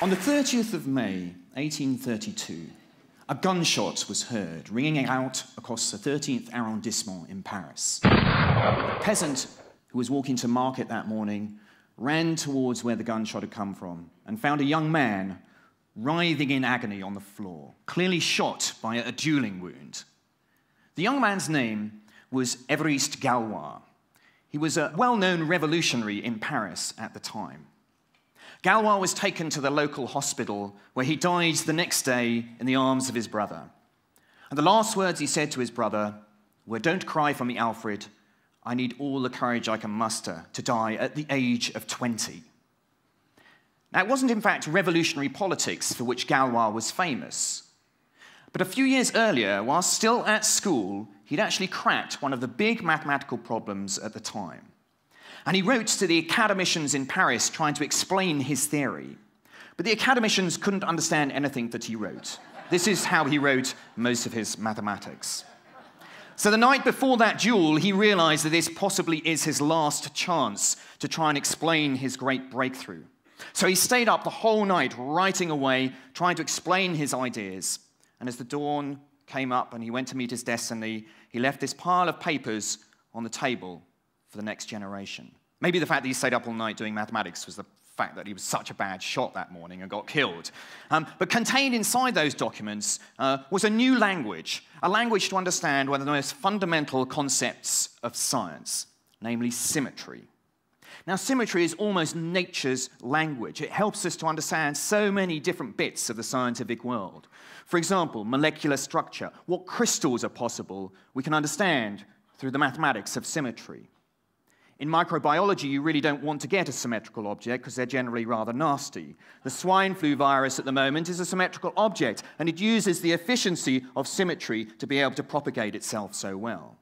On the 30th of May, 1832, a gunshot was heard ringing out across the 13th arrondissement in Paris. A peasant who was walking to market that morning ran towards where the gunshot had come from and found a young man writhing in agony on the floor, clearly shot by a dueling wound. The young man's name was Évariste Galois. He was a well-known revolutionary in Paris at the time. Galois was taken to the local hospital, where he died the next day in the arms of his brother. And the last words he said to his brother were, "Don't cry for me, Alfred. I need all the courage I can muster to die at the age of 20. Now, it wasn't, in fact, revolutionary politics for which Galois was famous. But a few years earlier, while still at school, he'd actually cracked one of the big mathematical problems at the time. And he wrote to the academicians in Paris trying to explain his theory. But the academicians couldn't understand anything that he wrote. This is how he wrote most of his mathematics. So the night before that duel, he realized that this possibly is his last chance to try and explain his great breakthrough. So he stayed up the whole night writing away, trying to explain his ideas. And as the dawn came up and he went to meet his destiny, he left this pile of papers on the table for the next generation. Maybe the fact that he stayed up all night doing mathematics was the fact that he was such a bad shot that morning and got killed. But contained inside those documents was a new language, a language to understand one of the most fundamental concepts of science, namely symmetry. Now, symmetry is almost nature's language. It helps us to understand so many different bits of the scientific world. For example, molecular structure, what crystals are possible, we can understand through the mathematics of symmetry. In microbiology, you really don't want to get a symmetrical object because they're generally rather nasty. The swine flu virus at the moment is a symmetrical object, and it uses the efficiency of symmetry to be able to propagate itself so well.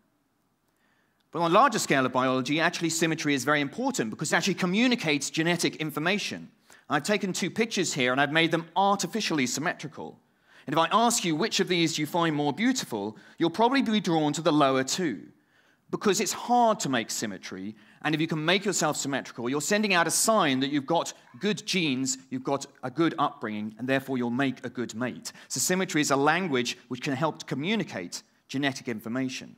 But on a larger scale of biology, actually symmetry is very important because it actually communicates genetic information. I've taken two pictures here and I've made them artificially symmetrical. And if I ask you which of these you find more beautiful, you'll probably be drawn to the lower two, because it's hard to make symmetry, and if you can make yourself symmetrical, you're sending out a sign that you've got good genes, you've got a good upbringing, and therefore you'll make a good mate. So symmetry is a language which can help to communicate genetic information.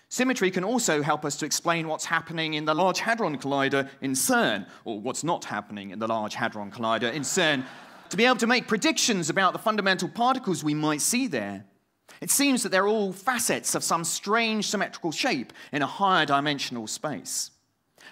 Symmetry can also help us to explain what's happening in the Large Hadron Collider in CERN, or what's not happening in the Large Hadron Collider in CERN, to be able to make predictions about the fundamental particles we might see there. It seems that they're all facets of some strange symmetrical shape in a higher dimensional space.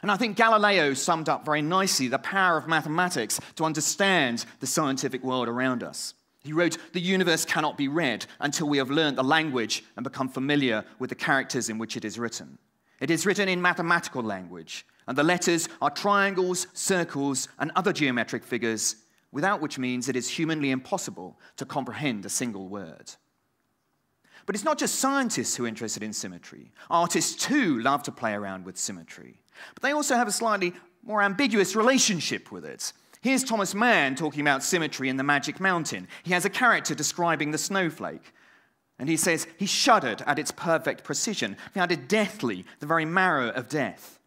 And I think Galileo summed up very nicely the power of mathematics to understand the scientific world around us. He wrote, "The universe cannot be read until we have learned the language and become familiar with the characters in which it is written. It is written in mathematical language, and the letters are triangles, circles, and other geometric figures, without which means it is humanly impossible to comprehend a single word." But it's not just scientists who are interested in symmetry. Artists, too, love to play around with symmetry. But they also have a slightly more ambiguous relationship with it. Here's Thomas Mann talking about symmetry in The Magic Mountain. He has a character describing the snowflake. And he says, he shuddered at its perfect precision, found it deathly, the very marrow of death.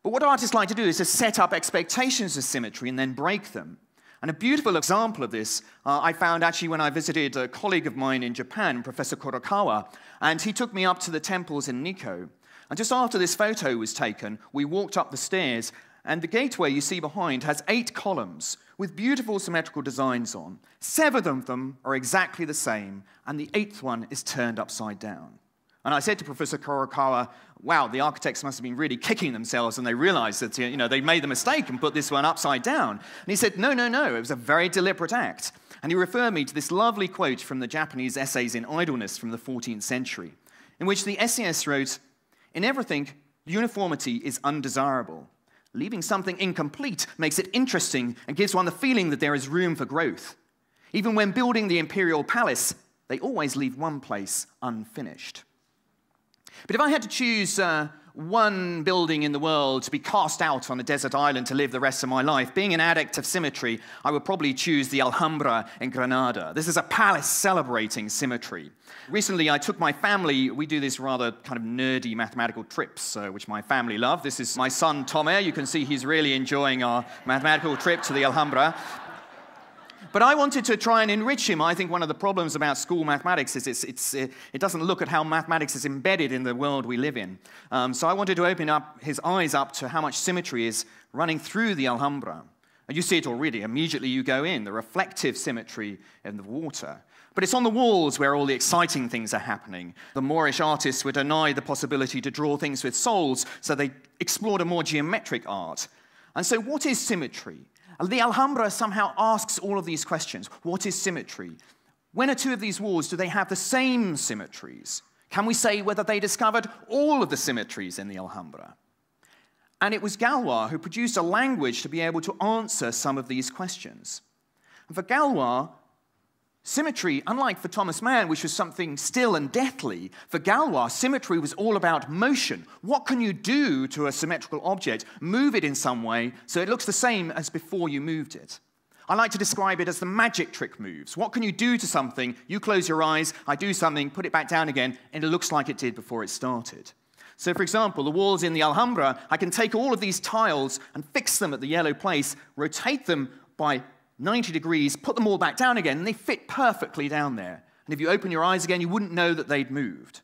But what artists like to do is to set up expectations of symmetry and then break them. And a beautiful example of this I found actually when I visited a colleague of mine in Japan, Professor Kurokawa, and he took me up to the temples in Nikko. And just after this photo was taken, we walked up the stairs, and the gateway you see behind has 8 columns with beautiful symmetrical designs on. 7 of them are exactly the same, and the 8th one is turned upside down. And I said to Professor Kurokawa, wow, the architects must have been really kicking themselves and they realized that they made the mistake and put this one upside down. And he said, no, it was a very deliberate act. And he referred me to this lovely quote from the Japanese Essays in Idleness from the 14th century, in which the essayist wrote, "In everything, uniformity is undesirable. Leaving something incomplete makes it interesting and gives one the feeling that there is room for growth. Even when building the imperial palace, they always leave one place unfinished." But if I had to choose one building in the world to be cast out on a desert island to live the rest of my life, being an addict of symmetry, I would probably choose the Alhambra in Granada. This is a palace celebrating symmetry. Recently, I took my family, we do this rather kind of nerdy mathematical trips, which my family love. This is my son, Tome. You can see he's really enjoying our mathematical trip to the Alhambra. But I wanted to try and enrich him. I think one of the problems about school mathematics is it doesn't look at how mathematics is embedded in the world we live in. So I wanted to open up his eyes up to how much symmetry is running through the Alhambra. And you see it already. Immediately you go in, the reflective symmetry in the water. But it's on the walls where all the exciting things are happening. The Moorish artists were denied the possibility to draw things with souls, so they explored a more geometric art. And so what is symmetry? The Alhambra somehow asks all of these questions. What is symmetry? When are two of these walls, do they have the same symmetries? Can we say whether they discovered all of the symmetries in the Alhambra? And it was Galois who produced a language to be able to answer some of these questions. And for Galois, symmetry, unlike for Thomas Mann, which was something still and deathly, for Galois, symmetry was all about motion. What can you do to a symmetrical object? Move it in some way so it looks the same as before you moved it. I like to describe it as the magic trick moves. What can you do to something? You close your eyes, I do something, put it back down again, and it looks like it did before it started. So, for example, the walls in the Alhambra, I can take all of these tiles and fix them at the yellow place, rotate them by 90 degrees, put them all back down again, and they fit perfectly down there. And if you open your eyes again, you wouldn't know that they'd moved.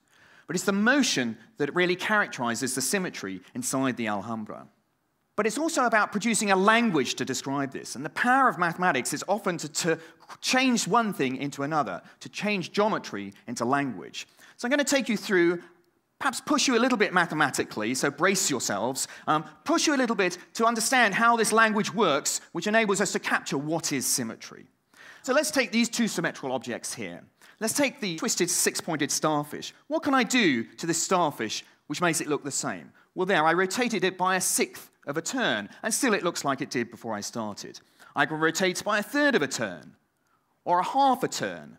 But it's the motion that really characterizes the symmetry inside the Alhambra. But it's also about producing a language to describe this. And the power of mathematics is often to change one thing into another, to change geometry into language. So I'm going to take you through, perhaps push you a little bit mathematically, so brace yourselves, push you a little bit to understand how this language works, which enables us to capture what is symmetry. So let's take these two symmetrical objects here. Let's take the twisted six-pointed starfish. What can I do to this starfish which makes it look the same? Well, there, I rotated it by 1/6 of a turn, and still it looks like it did before I started. I can rotate by 1/3 of a turn, or 1/2 a turn,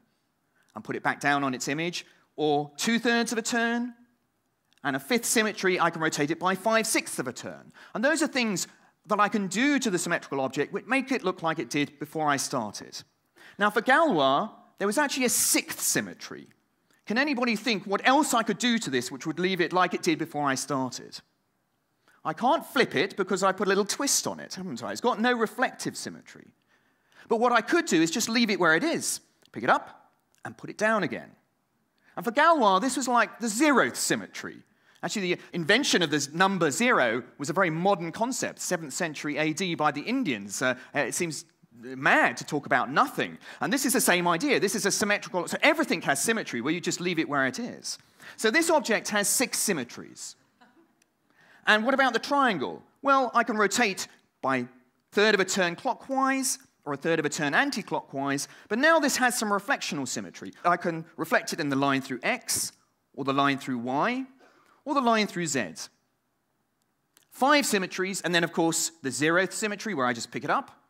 and put it back down on its image, or 2/3 of a turn, and a 5th symmetry, I can rotate it by 5/6 of a turn. And those are things that I can do to the symmetrical object which make it look like it did before I started. Now, for Galois, there was actually a 6th symmetry. Can anybody think what else I could do to this which would leave it like it did before I started? I can't flip it because I put a little twist on it, haven't I? It's got no reflective symmetry. But what I could do is just leave it where it is, pick it up, and put it down again. And for Galois, this was like the 0th symmetry. Actually, the invention of this number 0 was a very modern concept, 7th century AD by the Indians. It seems mad to talk about nothing. And this is the same idea. This is a symmetrical, so everything has symmetry where you just leave it where it is. So this object has 6 symmetries. And what about the triangle? Well, I can rotate by 1/3 of a turn clockwise or 1/3 of a turn anti-clockwise, but now this has some reflectional symmetry. I can reflect it in the line through X, or the line through Y, or the line through Z. 5 symmetries, and then, of course, the 0th symmetry, where I just pick it up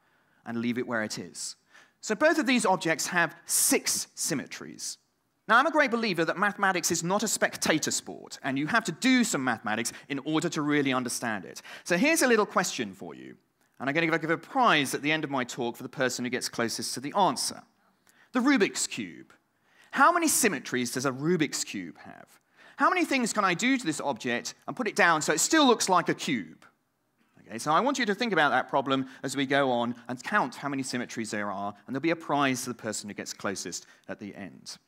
and leave it where it is. So both of these objects have 6 symmetries. Now, I'm a great believer that mathematics is not a spectator sport, and you have to do some mathematics in order to really understand it. So here's a little question for you, and I'm going to give a prize at the end of my talk for the person who gets closest to the answer. The Rubik's Cube. How many symmetries does a Rubik's Cube have? How many things can I do to this object and put it down so it still looks like a cube? Okay, so I want you to think about that problem as we go on and count how many symmetries there are, and there'll be a prize to the person who gets closest at the end.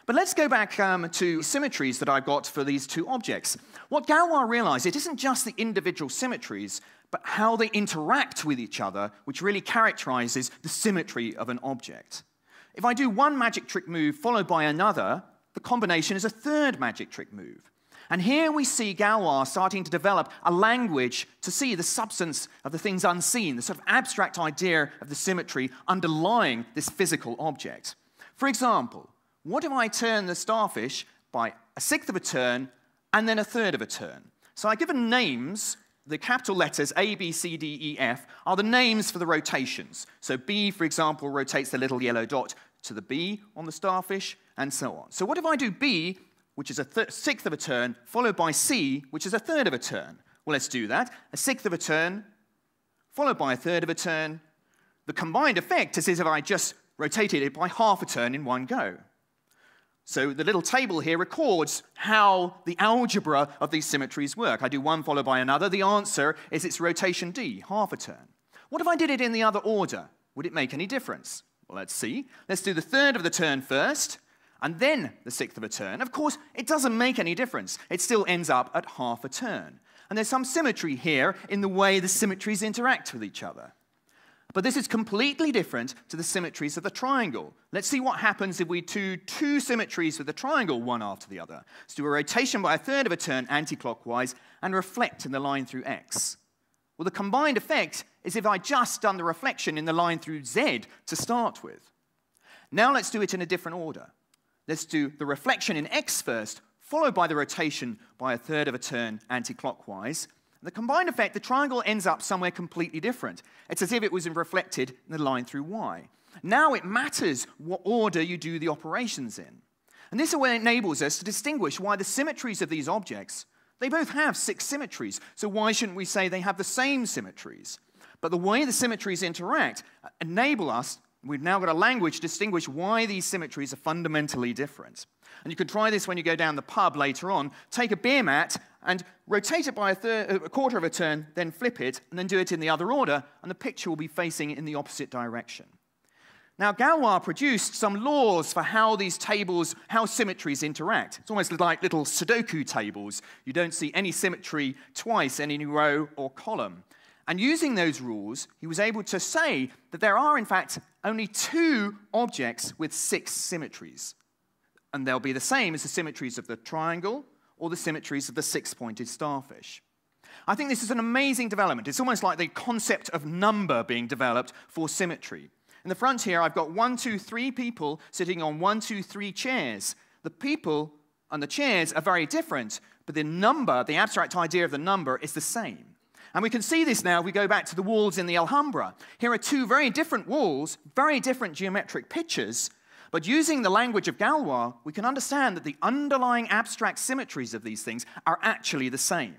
But let's go back to symmetries that I've got for these two objects. What Galois realized, it isn't just the individual symmetries, but how they interact with each other, which really characterizes the symmetry of an object. If I do one magic trick move followed by another, the combination is a 3rd magic trick move. And here we see Galois starting to develop a language to see the substance of the things unseen, the sort of abstract idea of the symmetry underlying this physical object. For example, what if I turn the starfish by 1/6 of a turn and then 1/3 of a turn? So I've given names, the capital letters A, B, C, D, E, F are the names for the rotations. So B, for example, rotates the little yellow dot to the B on the starfish, and so on. So what if I do B, which is a 1/6 of a turn, followed by C, which is a 1/3 of a turn? Well, let's do that. 1/6 of a turn, followed by 1/3 of a turn. The combined effect is as if I just rotated it by 1/2 a turn in one go. So the little table here records how the algebra of these symmetries work. I do one followed by another. The answer is its rotation D, 1/2 a turn. What if I did it in the other order? would it make any difference? Well, let's see. Let's do the third of the turn first, and then the sixth of a turn. Of course, it doesn't make any difference. It still ends up at half a turn. And there's some symmetry here in the way the symmetries interact with each other. But this is completely different to the symmetries of the triangle. Let's see what happens if we do two symmetries with the triangle, one after the other. Let's do a rotation by a third of a turn anti-clockwise and reflect in the line through X. Well, the combined effect is if I just done the reflection in the line through Z to start with. Now let's do it in a different order. Let's do the reflection in X first, followed by the rotation by a third of a turn anti-clockwise. The combined effect, the triangle ends up somewhere completely different. It's as if it was reflected in the line through Y. Now it matters what order you do the operations in. And this enables us to distinguish why the symmetries of these objects, they both have 6 symmetries, so why shouldn't we say they have the same symmetries? But the way the symmetries interact enable us, we've now got a language to distinguish why these symmetries are fundamentally different. And you can try this when you go down the pub later on. Take a beer mat and rotate it by a quarter of a turn, then flip it, and then do it in the other order, and the picture will be facing in the opposite direction. Now, Galois produced some laws for how these tables, how symmetries interact. It's almost like little Sudoku tables. You don't see any symmetry twice in any row or column. And using those rules, he was able to say that there are, in fact, only 2 objects with 6 symmetries. And they'll be the same as the symmetries of the triangle or the symmetries of the 6-pointed starfish. I think this is an amazing development. It's almost like the concept of number being developed for symmetry. In the front here, I've got 1, 2, 3 people sitting on 1, 2, 3 chairs. The people and the chairs are very different, but the number, the abstract idea of the number, is the same. And we can see this now if we go back to the walls in the Alhambra. Here are 2 very different walls, very different geometric pictures, but using the language of Galois, we can understand that the underlying abstract symmetries of these things are actually the same.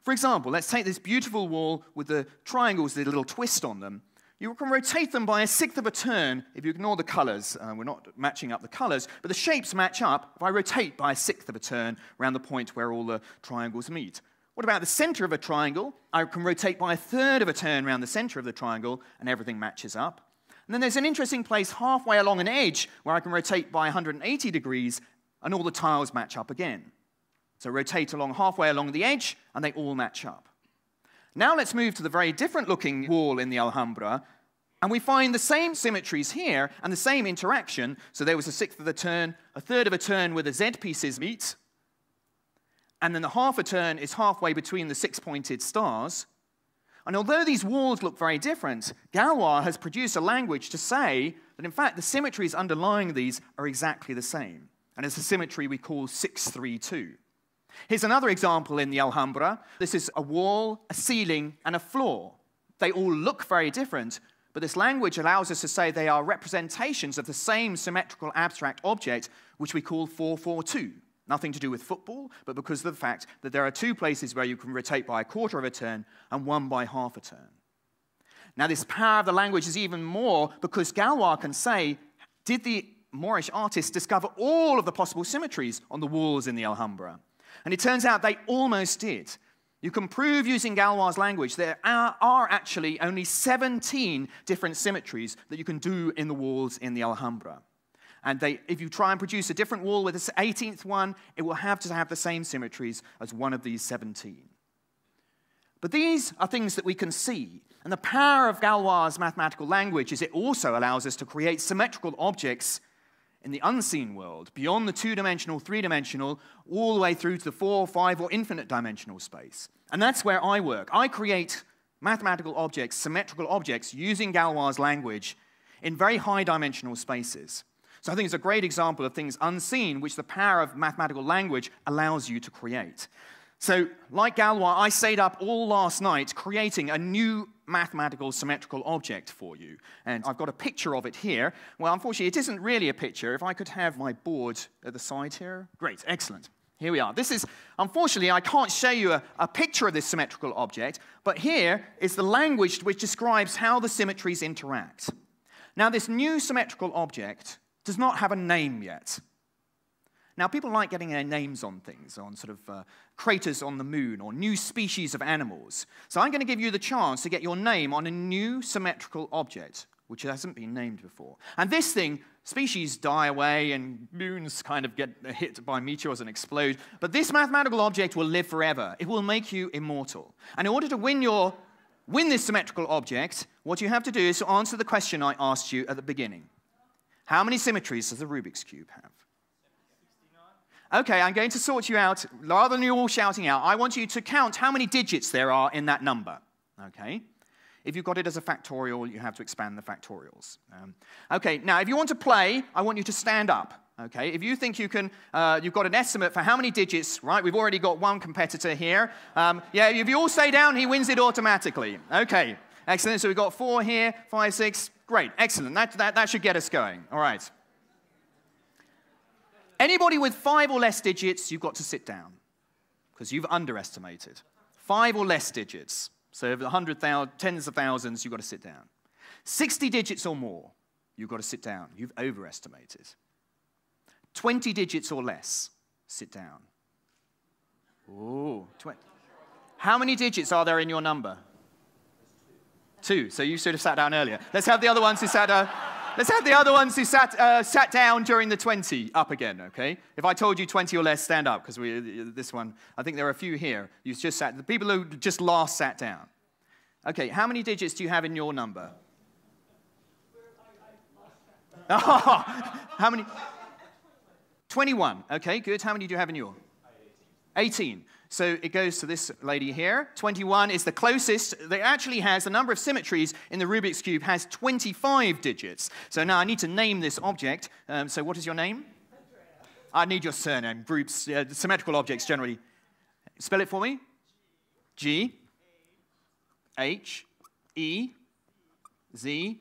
For example, let's take this beautiful wall with the triangles with a little twist on them. You can rotate them by a 1/6 of a turn if you ignore the colors. We're not matching up the colors, but the shapes match up if I rotate by a 1/6 of a turn around the point where all the triangles meet. What about the center of a triangle? I can rotate by a 1/3 of a turn around the center of the triangle, and everything matches up. And then there's an interesting place halfway along an edge where I can rotate by 180 degrees, and all the tiles match up again. So rotate halfway along the edge, and they all match up. Now let's move to the very different-looking wall in the Alhambra, and we find the same symmetries here and the same interaction. So there was a 1/6 of a turn, a 1/3 of a turn where the Z pieces meet, and then the half a turn is halfway between the 6-pointed stars. And although these walls look very different, Galois has produced a language to say that, in fact, the symmetries underlying these are exactly the same. And it's a symmetry we call 6-3-2. Here's another example in the Alhambra. This is a wall, a ceiling, and a floor. They all look very different, but this language allows us to say they are representations of the same symmetrical abstract object, which we call 4-4-2. Nothing to do with football, but because of the fact that there are 2 places where you can rotate by a quarter of a turn and 1 by half a turn. Now, this power of the language is even more because Galois can say, did the Moorish artists discover all of the possible symmetries on the walls in the Alhambra? And it turns out they almost did. You can prove using Galois' language there are actually only 17 different symmetries that you can do in the walls in the Alhambra. And if you try and produce a different wall with this 18th one, it will have to have the same symmetries as one of these 17. But these are things that we can see. And the power of Galois' mathematical language is it also allows us to create symmetrical objects in the unseen world, beyond the 2-dimensional, 3-dimensional, all the way through to the 4, 5, or infinite dimensional space. And that's where I work. I create mathematical objects, symmetrical objects, using Galois' language in very high-dimensional spaces. So I think it's a great example of things unseen, which the power of mathematical language allows you to create. So, like Galois, I stayed up all last night creating a new mathematical symmetrical object for you. And I've got a picture of it here. Well, unfortunately, it isn't really a picture. If I could have my board at the side here. Great, excellent. Here we are. This is, unfortunately, I can't show you a picture of this symmetrical object, but here is the language which describes how the symmetries interact. Now, this new symmetrical object does not have a name yet. Now, people like getting their names on things, on sort of craters on the moon or new species of animals. So I'm going to give you the chance to get your name on a new symmetrical object, which hasn't been named before. And this thing, species die away and moons kind of get hit by meteors and explode, but this mathematical object will live forever. It will make you immortal. And in order to win this symmetrical object, what you have to do is to answer the question I asked you at the beginning. How many symmetries does the Rubik's Cube have? 69. Okay, I'm going to sort you out. Rather than you all shouting out, I want you to count how many digits there are in that number. Okay? If you've got it as a factorial, you have to expand the factorials. Okay, now if you want to play, I want you to stand up. Okay, if you think you can, you've got an estimate for how many digits, right? We've already got one competitor here. Yeah, if you all stay down, he wins it automatically. Okay, excellent. So we've got 4 here, 5, 6. Great, excellent. That should get us going. All right. Anybody with 5 or less digits, you've got to sit down because you've underestimated. 5 or less digits. So over 100,000, tens of thousands, you've got to sit down. 60 digits or more, you've got to sit down. You've overestimated. 20 digits or less, sit down. Ooh, 20. How many digits are there in your number? 2. So you should have sat down earlier. Let's have the other ones who sat sat down during the 20 up again, okay? If I told you 20 or less, stand up, because this one, I think there are a few here. You just sat, the people who just last sat down. Okay, how many digits do you have in your number? Oh, how many? 21. Okay, good. How many do you have in your? 18. So it goes to this lady here. 21 is the closest. It actually has the number of symmetries in the Rubik's Cube has 25 digits. So now I need to name this object. So what is your name? Andrea. I need your surname. Groups, symmetrical objects generally. Spell it for me. G. H. E. Z.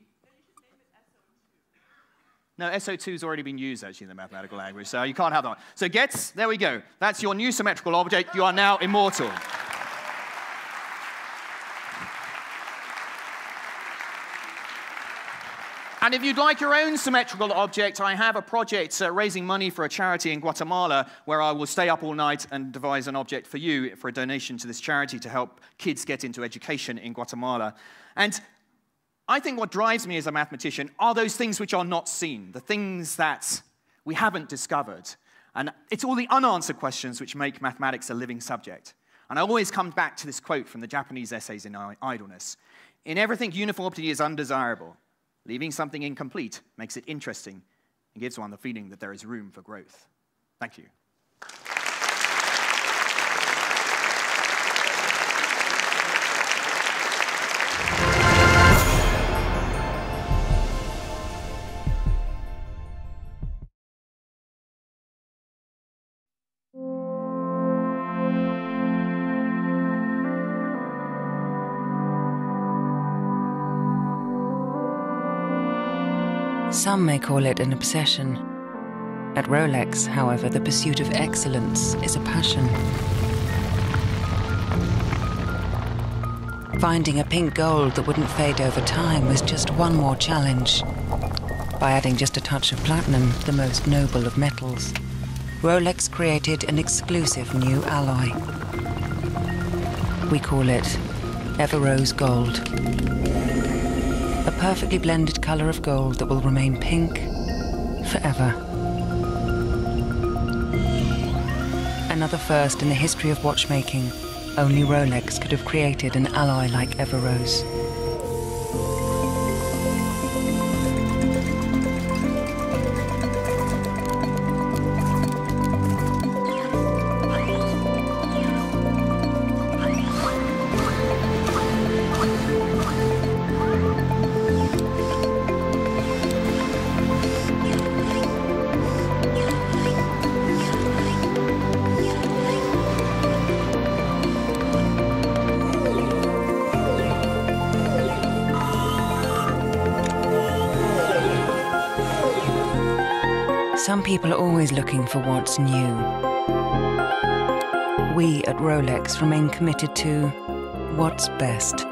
No, SO2 has already been used, actually, in the mathematical language, so you can't have that one. So gets, there we go. That's your new symmetrical object. You are now immortal. And if you'd like your own symmetrical object, I have a project raising money for a charity in Guatemala where I will stay up all night and devise an object for you for a donation to this charity to help kids get into education in Guatemala. And I think what drives me as a mathematician are those things which are not seen, the things that we haven't discovered. And it's all the unanswered questions which make mathematics a living subject. And I always come back to this quote from the Japanese essays in Idleness. In everything, uniformity is undesirable. Leaving something incomplete makes it interesting and gives one the feeling that there is room for growth. Thank you. Some may call it an obsession. At Rolex, however, the pursuit of excellence is a passion. Finding a pink gold that wouldn't fade over time was just one more challenge. By adding just a touch of platinum, the most noble of metals, Rolex created an exclusive new alloy. We call it Everose Gold. A perfectly blended color of gold that will remain pink forever. Another first in the history of watchmaking. Only Rolex could have created an alloy like Everose. Some people are always looking for what's new. We at Rolex remain committed to what's best.